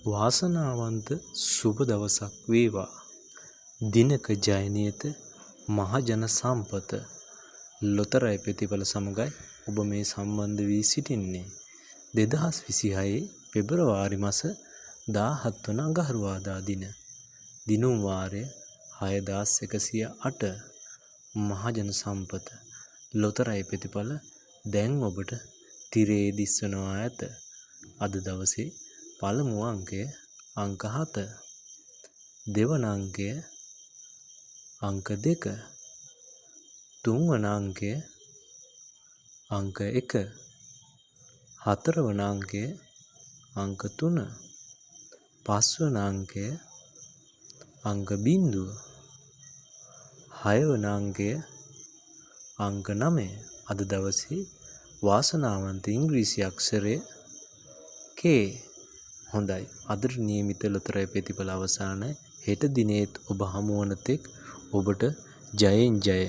වාසනාවන්ත සුබ දවසක් වේවා. දිනක ජයනියත මහජන සම්පත ලොතරැයි ප්‍රතිඵල සමගයි ඔබ මේ සම්බන්ධ වී සිටින්නේ. 2026 පෙබරවාරි මාස 17 වන අඟහරුවාදා දින. දිනුම් වාරය 6108. මහජන සම්පත ලොතරැයි ප්‍රතිඵල දැන් ඔබට තිරේ දිස්වනවා ඇත. අද දවසේ පළමු අංකය අංක 7. දෙවන අංකය අංක 2. තුන්වන අංකය අංක 1. හතරවන අංකය අංක 3. පස්වන අංකය අංක 0. හයවන අංකය අංක 9. අද දවසේ වාසනාවන්ත ඉංග්‍රීසි අක්ෂරය K. හොඳයි. අදට නියමිත ලොතරැයි ප්‍රතිඵල අවසానයි. හෙට දිනේත් ඔබ හමුවන තෙක් ඔබට ජයෙන් ජය.